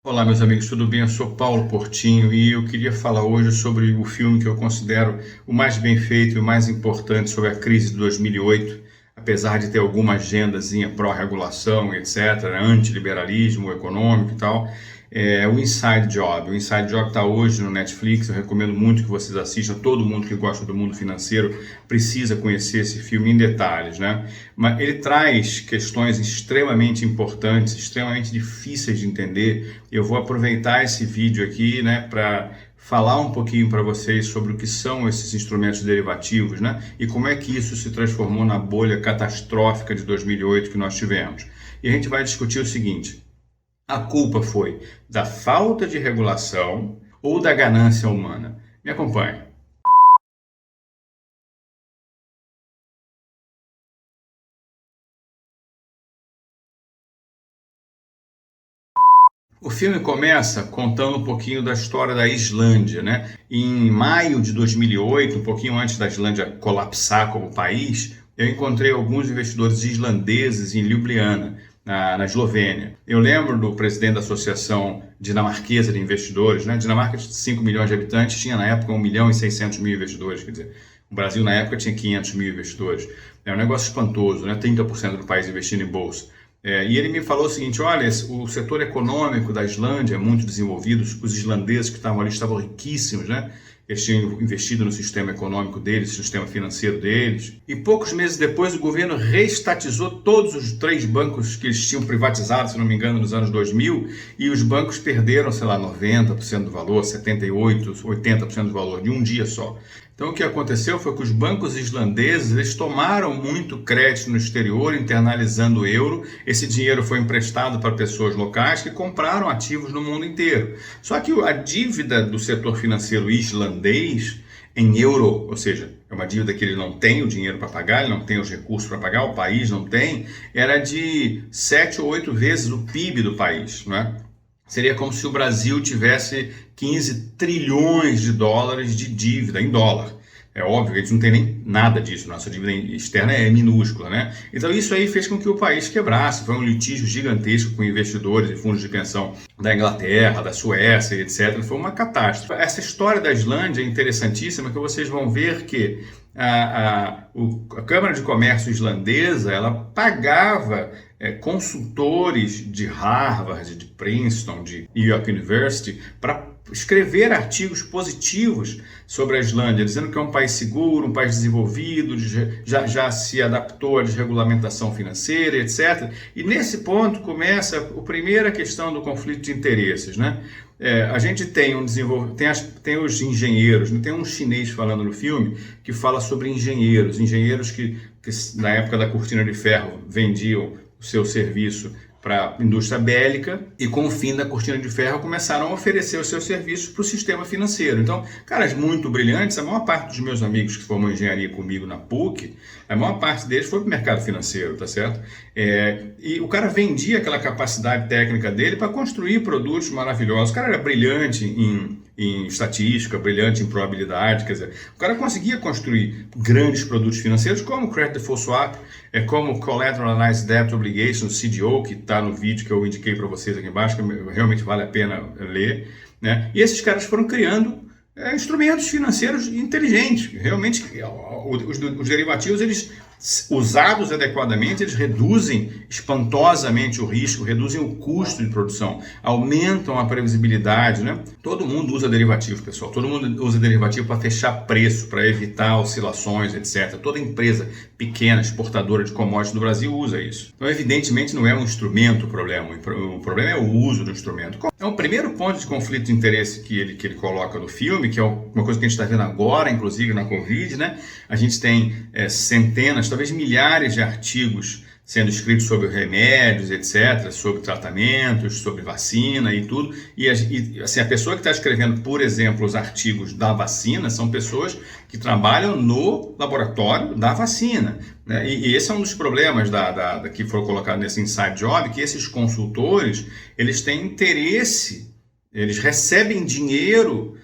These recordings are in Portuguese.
Olá, meus amigos, tudo bem? Eu sou Paulo Portinho e eu queria falar hoje sobre o filme que eu considero o mais bem feito e o mais importante sobre a crise de 2008, apesar de ter alguma agendazinha pró-regulação, etc., antiliberalismo econômico e tal. É o Inside Job. O Inside Job está hoje no Netflix. Eu recomendo muito que vocês assistam. Todo mundo que gosta do mundo financeiro precisa conhecer esse filme em detalhes, né? Mas ele traz questões extremamente importantes, extremamente difíceis de entender. Eu vou aproveitar esse vídeo aqui, né, para falar um pouquinho para vocês sobre o que são esses instrumentos derivativos, né, e como é que isso se transformou na bolha catastrófica de 2008 que nós tivemos. E a gente vai discutir o seguinte: a culpa foi da falta de regulação ou da ganância humana? Me acompanhe. O filme começa contando um pouquinho da história da Islândia, né? Em maio de 2008, um pouquinho antes da Islândia colapsar como país, eu encontrei alguns investidores islandeses em Ljubljana, na Eslovênia. Eu lembro do presidente da Associação Dinamarquesa de Investidores, né? A Dinamarca de 5 milhões de habitantes tinha na época 1 milhão e 600 mil investidores, quer dizer, o Brasil na época tinha 500 mil investidores. É um negócio espantoso, né? 30% do país investindo em bolsa. E ele me falou o seguinte: olha, o setor econômico da Islândia é muito desenvolvido, os islandeses que estavam ali estavam riquíssimos, né? Eles tinham investido no sistema econômico deles, no sistema financeiro deles. E poucos meses depois o governo reestatizou todos os 3 bancos que eles tinham privatizado, se não me engano, nos anos 2000, e os bancos perderam, sei lá, 90% do valor, 78%, 80% do valor, de um dia só. Então o que aconteceu foi que os bancos islandeses eles tomaram muito crédito no exterior, internalizando o euro. Esse dinheiro foi emprestado para pessoas locais que compraram ativos no mundo inteiro. Só que a dívida do setor financeiro islandês em euro, ou seja, é uma dívida que ele não tem o dinheiro para pagar, ele não tem os recursos para pagar, o país não tem, era de 7 ou 8 vezes o PIB do país, não é? Seria como se o Brasil tivesse 15 trilhões de dólares de dívida em dólar. É óbvio que a gente não tem nem nada disso, nossa dívida externa é minúscula, né? Então isso aí fez com que o país quebrasse, foi um litígio gigantesco com investidores e fundos de pensão da Inglaterra, da Suécia, etc. Foi uma catástrofe. Essa história da Islândia é interessantíssima, que vocês vão ver que a Câmara de Comércio islandesa, ela pagava consultores de Harvard, de Princeton, de York University, para escrever artigos positivos sobre a Islândia, dizendo que é um país seguro, um país desenvolvido, já se adaptou à desregulamentação financeira, etc. E nesse ponto começa a primeira questão do conflito de interesses, né? A gente tem tem os engenheiros, tem um chinês falando no filme que fala sobre engenheiros que na época da cortina de ferro vendiam o seu serviço para a indústria bélica, e com o fim da cortina de ferro começaram a oferecer os seus serviços para o sistema financeiro. Então, caras muito brilhantes, a maior parte dos meus amigos que formam engenharia comigo na PUC, a maior parte deles foi para o mercado financeiro, tá certo? E o cara vendia aquela capacidade técnica dele para construir produtos maravilhosos. O cara era brilhante em estatística, brilhante em probabilidade, quer dizer, o cara conseguia construir grandes produtos financeiros como Credit Default Swap, como Collateralized Debt Obligation, CDO, que está no vídeo que eu indiquei para vocês aqui embaixo, que realmente vale a pena ler, né? E esses caras foram criando instrumentos financeiros inteligentes. Realmente, os derivativos, eles usados adequadamente, eles reduzem espantosamente o risco, reduzem o custo de produção, aumentam a previsibilidade, né? Todo mundo usa derivativos, pessoal. Todo mundo usa derivativo para fechar preço, para evitar oscilações, etc. Toda empresa pequena, exportadora de commodities do Brasil usa isso. Então, evidentemente, não é um instrumento o problema. O problema é o uso do instrumento. É o primeiro ponto de conflito de interesse que ele coloca no filme, que é uma coisa que a gente está vendo agora, inclusive na Covid, né? A gente tem centenas, talvez milhares de artigos sendo escritos sobre remédios, etc., sobre tratamentos, sobre vacina e tudo. E assim, a pessoa que está escrevendo, por exemplo, os artigos da vacina são pessoas que trabalham no laboratório da vacina, né? E esse é um dos problemas que foi colocado nesse Inside Job, que esses consultores, eles têm interesse, eles recebem dinheiro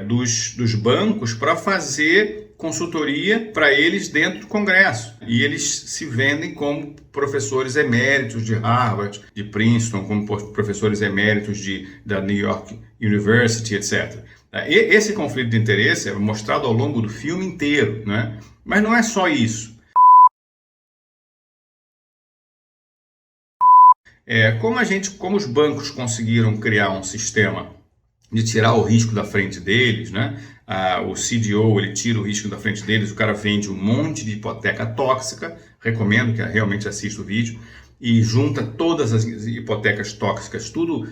dos bancos para fazer consultoria para eles dentro do Congresso. E eles se vendem como professores eméritos de Harvard, de Princeton, como professores eméritos da New York University, etc. Esse conflito de interesse é mostrado ao longo do filme inteiro, né? Mas não é só isso. Como os bancos conseguiram criar um sistema de tirar o risco da frente deles, né? O CDO, ele tira o risco da frente deles, o cara vende um monte de hipoteca tóxica, recomendo que realmente assista o vídeo, e junta todas as hipotecas tóxicas, tudo,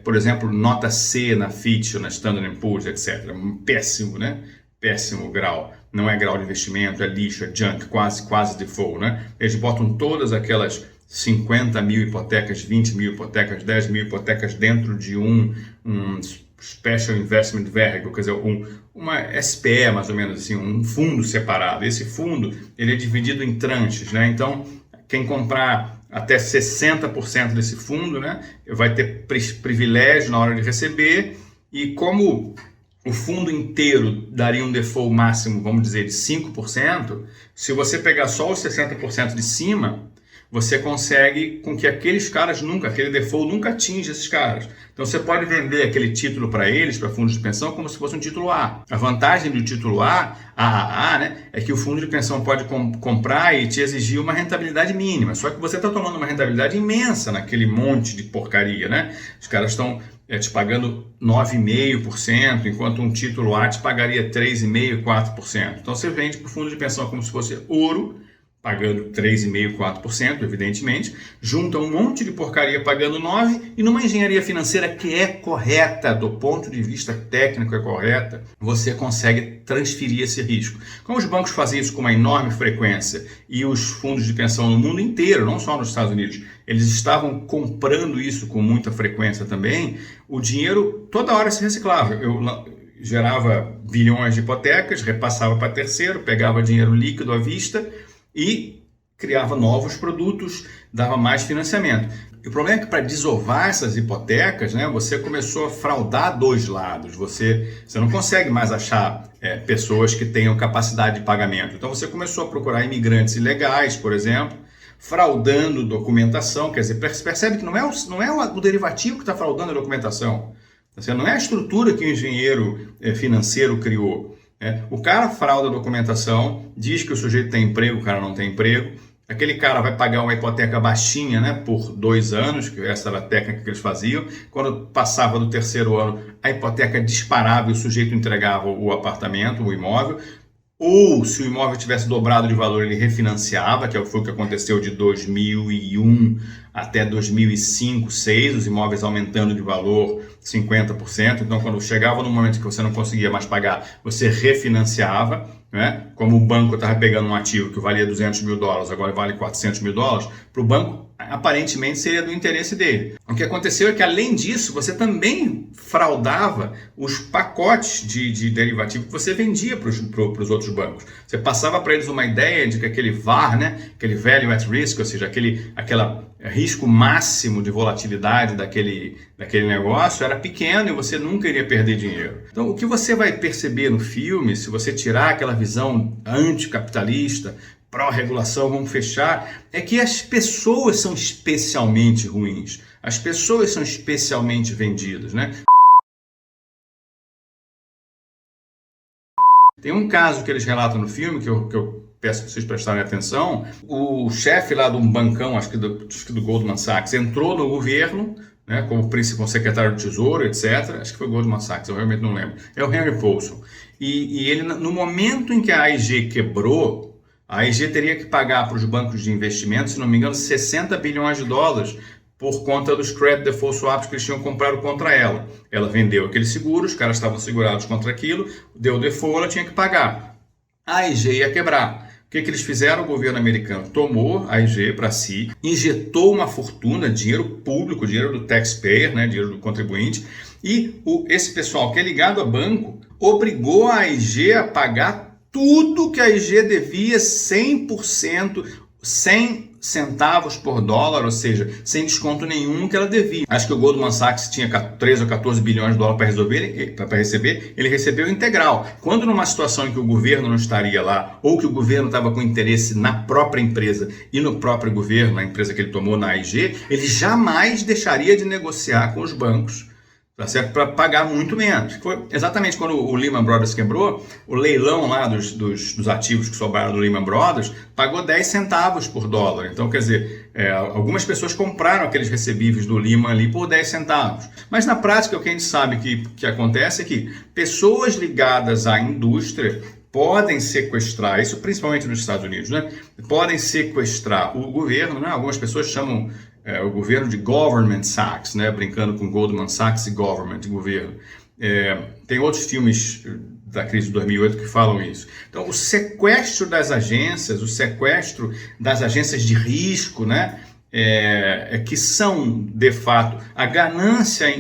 por exemplo, nota C na Fitch, na Standard & Poor's, etc. Péssimo, né? Péssimo grau. Não é grau de investimento, é lixo, é junk, quase default, né? Eles botam todas aquelas 50 mil hipotecas, 20 mil hipotecas, 10 mil hipotecas dentro de um Special Investment Vehicle, quer dizer, uma SPE, mais ou menos assim, um fundo separado. Esse fundo, ele é dividido em tranches, né? Então, quem comprar até 60% desse fundo, né, vai ter privilégio na hora de receber, e como o fundo inteiro daria um default máximo, vamos dizer, de 5%, se você pegar só os 60% de cima, você consegue com que aquele default nunca atinja esses caras. Então você pode vender aquele título para eles, para fundos de pensão, como se fosse um título A. A vantagem do título AAA, né, é que o fundo de pensão pode comprar e te exigir uma rentabilidade mínima. Só que você está tomando uma rentabilidade imensa naquele monte de porcaria, né? Os caras estão te pagando 9,5%, enquanto um título A te pagaria 3,5%, 4%. Então você vende para o fundo de pensão como se fosse ouro, pagando 3,5%, 4%, evidentemente, junta um monte de porcaria pagando 9%, e numa engenharia financeira que é correta, do ponto de vista técnico é correta, você consegue transferir esse risco. Como os bancos fazem isso com uma enorme frequência, e os fundos de pensão no mundo inteiro, não só nos Estados Unidos, eles estavam comprando isso com muita frequência também, o dinheiro toda hora se reciclava. Eu gerava bilhões de hipotecas, repassava para terceiro, pegava dinheiro líquido à vista, e criava novos produtos, dava mais financiamento. E o problema é que para desovar essas hipotecas, né, você começou a fraudar dois lados. Você não consegue mais achar pessoas que tenham capacidade de pagamento. Então você começou a procurar imigrantes ilegais, por exemplo, fraudando documentação. Quer dizer, percebe que não é o derivativo que está fraudando a documentação. Não é a estrutura que o engenheiro financeiro criou. O cara frauda a documentação, diz que o sujeito tem emprego, o cara não tem emprego. Aquele cara vai pagar uma hipoteca baixinha, né, por 2 anos, que essa era a técnica que eles faziam. Quando passava do terceiro ano, a hipoteca disparava e o sujeito entregava o apartamento, o imóvel. Ou, se o imóvel tivesse dobrado de valor, ele refinanciava, que foi o que aconteceu de 2001 até 2005, 2006, os imóveis aumentando de valor 50%. Então, quando chegava no momento que você não conseguia mais pagar, você refinanciava, né? Como o banco estava pegando um ativo que valia $200 mil, agora vale $400 mil, para o banco, aparentemente, seria do interesse dele. O que aconteceu é que, além disso, você também fraudava os pacotes de derivativo que você vendia para os outros bancos. Você passava para eles uma ideia de que aquele VaR, né, aquele Value at Risk, ou seja, aquele risco máximo de volatilidade daquele negócio era pequeno e você nunca iria perder dinheiro. Então, o que você vai perceber no filme, se você tirar aquela visão anticapitalista, pró-regulação, vamos fechar, é que as pessoas são especialmente ruins. As pessoas são especialmente vendidas, né? Tem um caso que eles relatam no filme, que eu peço que vocês prestarem atenção. O chefe lá de um bancão, acho que do Goldman Sachs, entrou no governo, né, como principal secretário do Tesouro, etc. Acho que foi Goldman Sachs, eu realmente não lembro. É o Henry Paulson. E ele, no momento em que a AIG quebrou, a AIG teria que pagar para os bancos de investimento, se não me engano, $60 bilhões por conta dos credit default swaps que eles tinham comprado contra ela. Ela vendeu aquele seguro, os caras estavam segurados contra aquilo, deu default, ela tinha que pagar. A AIG ia quebrar. O que eles fizeram? O governo americano tomou a AIG para si, injetou uma fortuna, dinheiro público, dinheiro do taxpayer, né, dinheiro do contribuinte, e esse pessoal que é ligado a banco obrigou a AIG a pagar tudo que a AIG devia 100%, sem centavos por dólar, ou seja, sem desconto nenhum que ela devia. Acho que o Goldman Sachs tinha 13 ou 14 bilhões de dólares para receber, ele recebeu integral. Quando numa situação em que o governo não estaria lá, ou que o governo estava com interesse na própria empresa e no próprio governo, na empresa que ele tomou na AIG, ele jamais deixaria de negociar com os bancos, tá certo? Para pagar muito menos. Foi exatamente quando o Lehman Brothers quebrou, o leilão lá dos ativos que sobraram do Lehman Brothers pagou 10 centavos por dólar. Então, quer dizer, algumas pessoas compraram aqueles recebíveis do Lehman ali por 10 centavos. Mas na prática, o que a gente sabe que acontece é que pessoas ligadas à indústria podem sequestrar, isso principalmente nos Estados Unidos, né? Podem sequestrar o governo, né? Algumas pessoas chamam o governo de Government Sachs, né? Brincando com Goldman Sachs e Government, governo. Tem outros filmes da crise de 2008 que falam isso. Então, o sequestro das agências, o sequestro das agências de risco, né? Que são, de fato, a ganância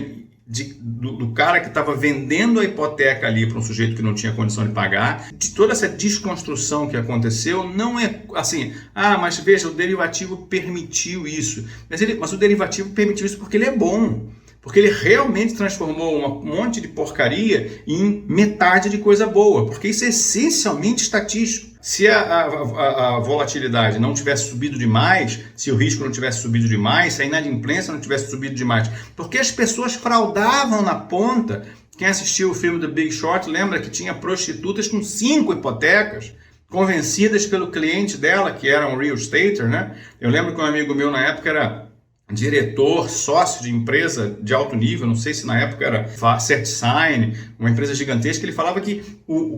do cara que estava vendendo a hipoteca ali para um sujeito que não tinha condição de pagar, de toda essa desconstrução que aconteceu, não é assim, mas veja, o derivativo permitiu isso. Mas o derivativo permitiu isso porque ele é bom. Porque ele realmente transformou um monte de porcaria em metade de coisa boa. Porque isso é essencialmente estatístico. Se a volatilidade não tivesse subido demais, se o risco não tivesse subido demais, se a inadimplência não tivesse subido demais, porque as pessoas fraudavam na ponta. Quem assistiu o filme The Big Short lembra que tinha prostitutas com 5 hipotecas, convencidas pelo cliente dela, que era um real estater, né? Eu lembro que um amigo meu na época era diretor, sócio de empresa de alto nível, não sei se na época era CertSign, uma empresa gigantesca, ele falava que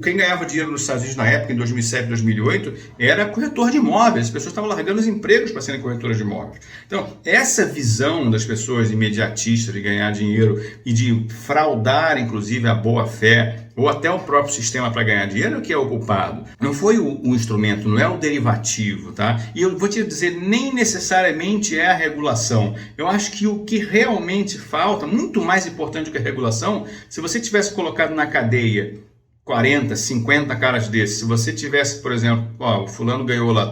quem ganhava dinheiro nos Estados Unidos na época, em 2007, 2008, era corretor de imóveis, as pessoas estavam largando os empregos para serem corretoras de imóveis. Então, essa visão das pessoas imediatistas de ganhar dinheiro e de fraudar, inclusive, a boa-fé, ou até o próprio sistema para ganhar dinheiro, que é o culpado. Não foi o instrumento, não é o derivativo, tá? E eu vou te dizer, nem necessariamente é a regulação. Eu acho que o que realmente falta, muito mais importante do que a regulação, se você tivesse colocado na cadeia 40, 50 caras desses, se você tivesse, por exemplo, o fulano ganhou lá,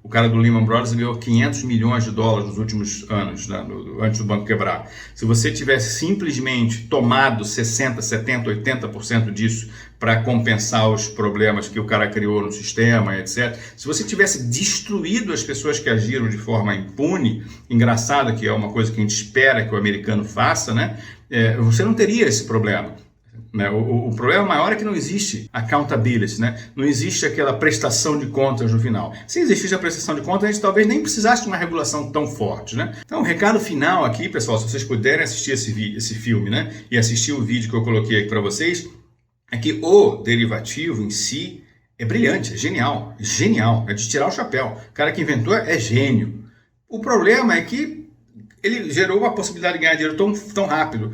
o cara do Lehman Brothers ganhou 500 milhões de dólares nos últimos anos, né, antes do banco quebrar. Se você tivesse simplesmente tomado 60, 70, 80% disso para compensar os problemas que o cara criou no sistema, etc. Se você tivesse destruído as pessoas que agiram de forma impune, engraçado que é uma coisa que a gente espera que o americano faça, né, você não teria esse problema. O problema maior é que não existe accountability, né? Não existe aquela prestação de contas no final. Se existisse a prestação de contas, a gente talvez nem precisasse de uma regulação tão forte, né? Então, o recado final aqui, pessoal, se vocês puderem assistir esse filme, né? E assistir o vídeo que eu coloquei aqui para vocês, é que o derivativo em si é brilhante, é genial, é de tirar o chapéu. O cara que inventou é gênio. O problema é que ele gerou uma possibilidade de ganhar dinheiro tão rápido,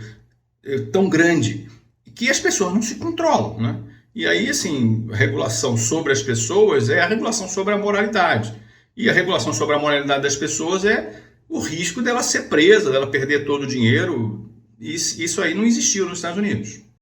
tão grande, que as pessoas não se controlam, né? E aí, assim, a regulação sobre as pessoas é a regulação sobre a moralidade. E a regulação sobre a moralidade das pessoas é o risco dela ser presa, dela perder todo o dinheiro. Isso aí não existiu nos Estados Unidos.